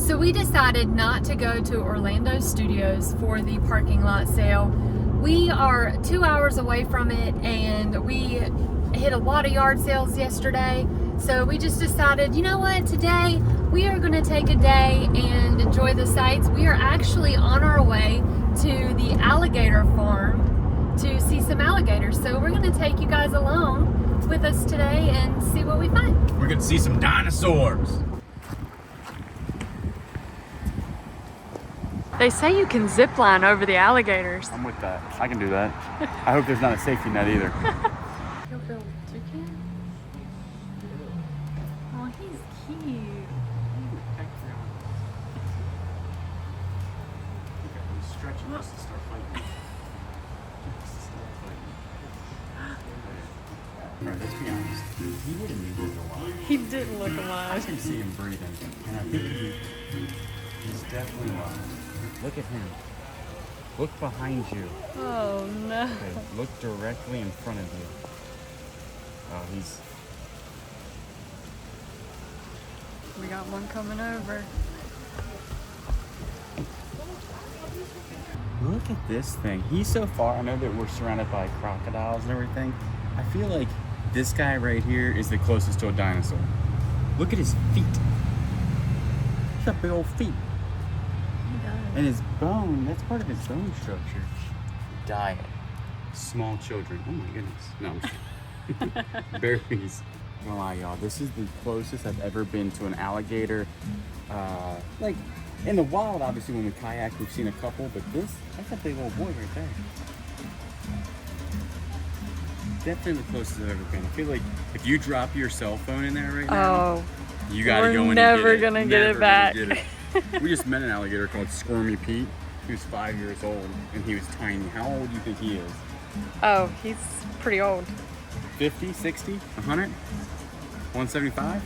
So we decided not to go to Orlando Studios for the parking lot sale. We are 2 hours away from it, and we hit a lot of yard sales yesterday. So we just decided, you know what, today we are going to take a day and enjoy the sights. We are actually on our way to the alligator farm to see some alligators. So we're going to take you guys along with us today and see what we find. We're going to see some dinosaurs. They say you can zip line over the alligators. I'm with that. I can do that. I hope there's not a safety net either. Oh, he's cute. He's stretching us to start fighting. Alright, let's be honest. He didn't need to look alive. He didn't look I alive. can see him breathing, and I think he's definitely alive. Look at him. Look behind you. Oh no. Okay, look directly in front of you. Oh, he's... We got one coming over. Look at this thing. He's so far. I know that we're surrounded by crocodiles and everything. I feel like this guy right here is the closest to a dinosaur. Look at his feet. He's got big old feet. And his bone, that's part of his bone structure. Diet. Small children. Oh my goodness. No, I'm just berries. I'm gonna lie, y'all. This is the closest I've ever been to an alligator. Like, in the wild, obviously, when we kayak, we've seen a couple, but that's a big old boy right there. Definitely the closest I've ever been. I feel like if you drop your cell phone in there right now, you gotta go in and get it. We're never gonna get it back. We just met an alligator called Squirmy Pete. He was 5 years old, and he was tiny. How old do you think he is? Oh, he's pretty old. 50, 60, 100, 175?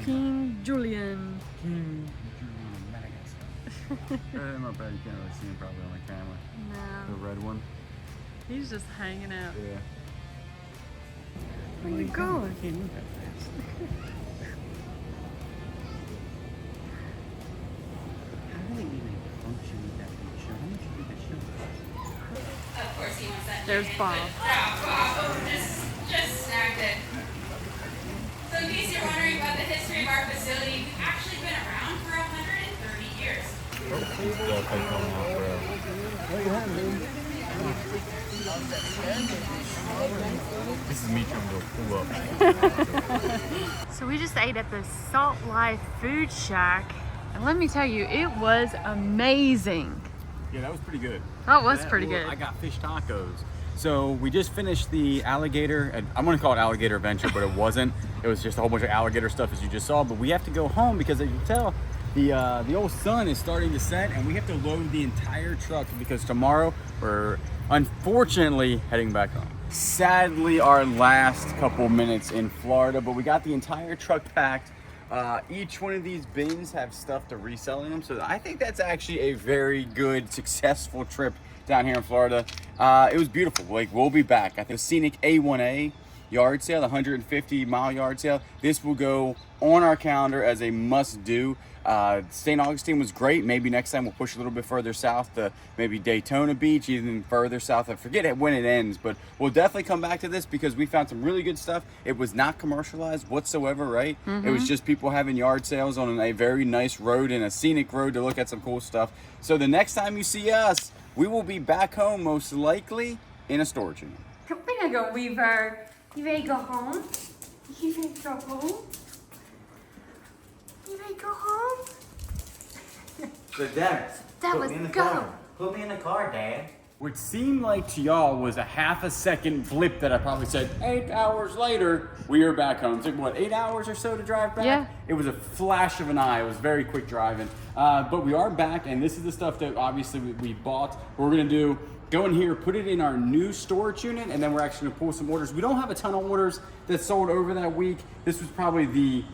King Julian. King Julian, Madagascar. I'm not bad. You can't really see him probably on the camera. No. The red one. He's just hanging out. Yeah. Where you going? I can't move that fast. How do they even function with that big show? How much did that show cost? Of course he wants that. There's Bob. Just snagged it. So in case you're wondering about the history of our facility, we've actually been around for 130 years. This is me trying to go pull up. So we just ate at the Salt Life Food Shack, and let me tell you, it was amazing. Yeah, that was pretty good. That was pretty good. I got fish tacos. So we just finished the alligator, I'm gonna call it Alligator Adventure, but it wasn't. It was just a whole bunch of alligator stuff as you just saw, but we have to go home because as you can tell, the old sun is starting to set and we have to load the entire truck because tomorrow we're unfortunately heading back home. Sadly, our last couple minutes in Florida, but we got the entire truck packed. Each one of these bins have stuff to resell in them, so I think that's actually a very good, successful trip down here in Florida. It was beautiful. Like, we'll be back. I think the scenic A1A yard sale, the 150-mile yard sale, this will go on our calendar as a must-do. St. Augustine was great. Maybe next time we'll push a little bit further south to maybe Daytona Beach, even further south. I forget when it ends, but we'll definitely come back to this because we found some really good stuff. It was not commercialized whatsoever, right? It was just people having yard sales on a very nice road and a scenic road to look at some cool stuff. So the next time you see us, we will be back home, most likely in a storage unit. Come here, go Weaver. You ready to go home? You ready to go home? You ready to go home? So Dad, Let's go. Put me in the car, Dad. What seemed like to y'all was a half a second blip that I probably said 8 hours later, we are back home. It took what, 8 hours or so to drive back? Yeah. It was a flash of an eye. It was very quick driving. But we are back, and this is the stuff that obviously we bought. What we're gonna do, go in here, put it in our new storage unit, and then we're actually gonna pull some orders. We don't have a ton of orders that sold over that week. This was probably the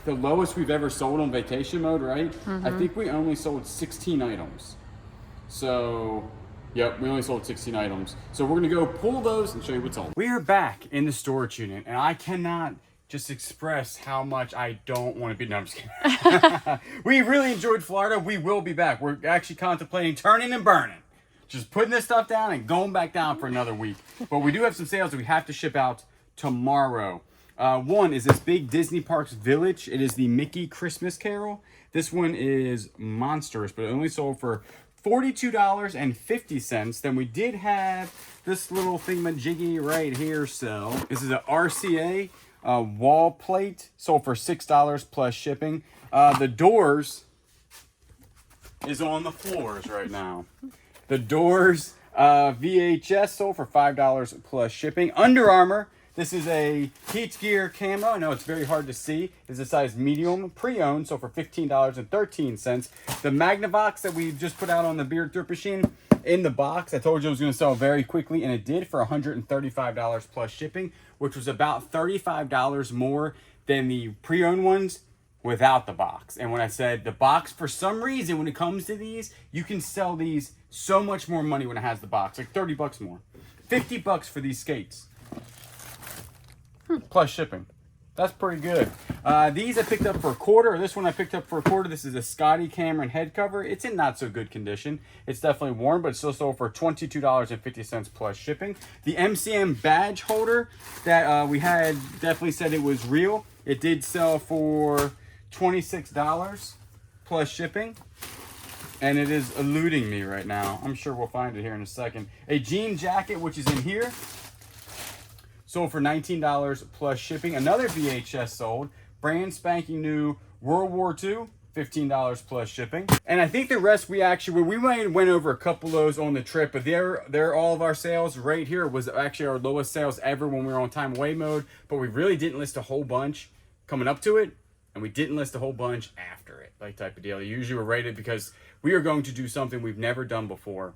lowest we've ever sold on vacation mode, right? I think we only sold 16 items. So, yep, we only sold 16 items. So we're gonna go pull those and show you what's on. We are back in the storage unit, and I cannot just express how much I don't want to be. No, I'm just kidding. We really enjoyed Florida. We will be back. We're actually contemplating turning and burning. Just putting this stuff down and going back down for another week. But we do have some sales that we have to ship out tomorrow. One is this big Disney Parks Village. It is the Mickey Christmas Carol. This one is monstrous, but it only sold for $42.50. Then we did have this little thingamajiggy right here sell. This is a RCA wall plate, sold for $6 plus shipping. The doors is on the floors right now. The doors VHS sold for $5 plus shipping. Under Armour. This is a Heat Gear camo. I know it's very hard to see. It's a size medium, pre-owned, so for $15.13. The Magnavox that we just put out on the Bearded Thrift Machine in the box, I told you it was going to sell very quickly, and it did for $135 plus shipping, which was about $35 more than the pre-owned ones without the box. And when I said the box, for some reason, when it comes to these, you can sell these so much more money when it has the box, like 30 bucks more. 50 bucks for these skates. Plus shipping. That's pretty good. These I picked up for $1. This one I picked up for $1. This is a Scotty Cameron head cover. It's in not so good condition. It's definitely worn, but it's still sold for $22.50 plus shipping. The MCM badge holder that we had definitely said it was real. It did sell for $26 plus shipping. And it is eluding me right now. I'm sure we'll find it here in a second. A jean jacket, which is in here, sold for $19 plus shipping. Another VHS sold. Brand spanking new World War II. $15 plus shipping. And I think the rest we went over a couple of those on the trip, but they're all of our sales right here. Was actually our lowest sales ever when we were on time away mode, but we really didn't list a whole bunch coming up to it, and we didn't list a whole bunch after it, like type of deal. Usually we're rated because we are going to do something we've never done before.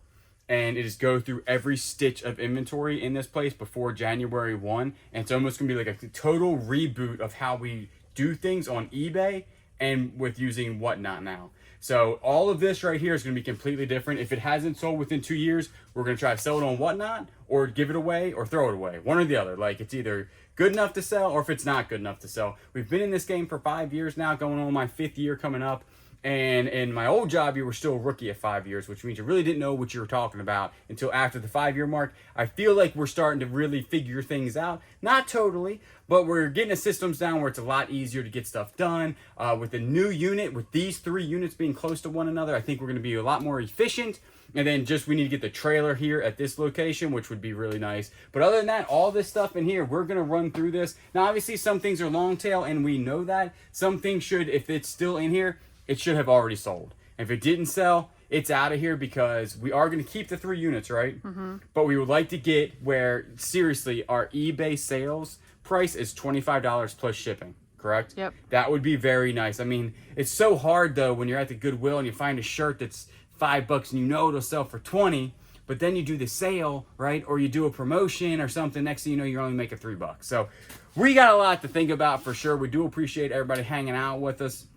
And it is go through every stitch of inventory in this place before January 1. And it's almost going to be like a total reboot of how we do things on eBay and with using Whatnot now. So all of this right here is going to be completely different. If it hasn't sold within 2 years, we're going to try to sell it on Whatnot or give it away or throw it away. One or the other. Like, it's either good enough to sell or if it's not good enough to sell. We've been in this game for 5 years now, going on my 5th year coming up. And in my old job, you were still a rookie at 5 years, which means you really didn't know what you were talking about until after the 5-year mark. I feel like we're starting to really figure things out. Not totally, but we're getting the systems down where it's a lot easier to get stuff done. With the new unit, with these 3 units being close to one another, I think we're going to be a lot more efficient. And then just we need to get the trailer here at this location, which would be really nice. But other than that, all this stuff in here, we're going to run through this. Now, obviously, some things are long tail, and we know that. Some things should, if it's still in here, it should have already sold. If it didn't sell, it's out of here because we are going to keep the 3 units, right? Mm-hmm. But we would like to get where, seriously, our eBay sales price is $25 plus shipping, correct? Yep. That would be very nice. I mean, it's so hard, though, when you're at the Goodwill and you find a shirt that's $5 and you know it'll sell for 20, but then you do the sale, right? Or you do a promotion or something. Next thing you know, you're only making $3. So we got a lot to think about for sure. We do appreciate everybody hanging out with us.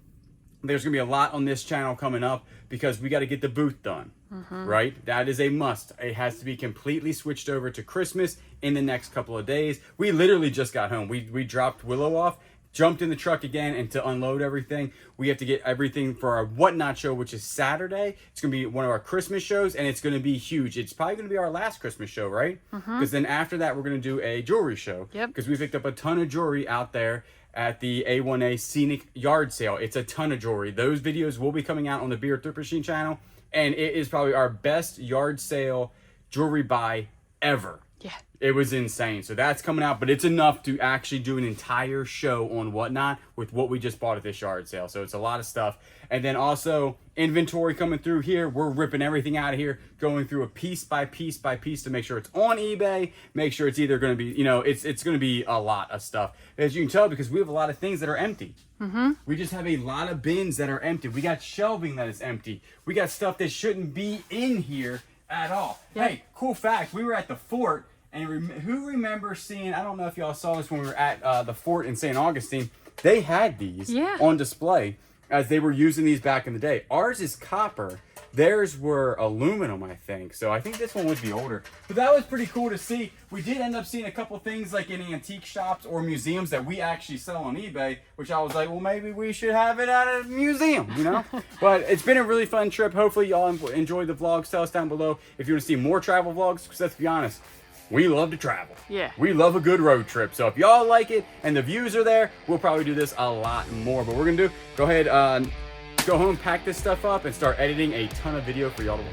There's going to be a lot on this channel coming up because we got to get the booth done, right? That is a must. It has to be completely switched over to Christmas in the next couple of days. We literally just got home. We dropped Willow off, jumped in the truck again, and to unload everything, we have to get everything for our Whatnot show, which is Saturday. It's going to be one of our Christmas shows, and it's going to be huge. It's probably going to be our last Christmas show, right? Because then after that, we're going to do a jewelry show. Yep. Because we picked up a ton of jewelry out there at the A1A Scenic Yard Sale. It's a ton of jewelry. Those videos will be coming out on the Bearded Thrift Machine channel, and it is probably our best yard sale jewelry buy ever. Yeah. It was insane. So that's coming out, but it's enough to actually do an entire show on Whatnot with what we just bought at this yard sale. So it's a lot of stuff. And then also inventory coming through here. We're ripping everything out of here, going through a piece by piece by piece to make sure it's on eBay, make sure it's either going to be, you know, it's going to be a lot of stuff. As you can tell, because we have a lot of things that are empty. We just have a lot of bins that are empty. We got shelving that is empty. We got stuff that shouldn't be in here at all. Yep. Hey, cool fact. We were at the fort. And who remembers seeing, I don't know if y'all saw this when we were at the fort in St. Augustine, they had these on display as they were using these back in the day. Ours is copper. Theirs were aluminum, I think. So I think this one would be older. But that was pretty cool to see. We did end up seeing a couple things like in antique shops or museums that we actually sell on eBay, which I was like, well, maybe we should have it at a museum, you know? But it's been a really fun trip. Hopefully y'all enjoyed the vlogs. Tell us down below if you want to see more travel vlogs, because let's be honest, we love to travel. Yeah. We love a good road trip. So if y'all like it and the views are there, we'll probably do this a lot more. But we're gonna go ahead, go home, pack this stuff up, and start editing a ton of video for y'all to watch.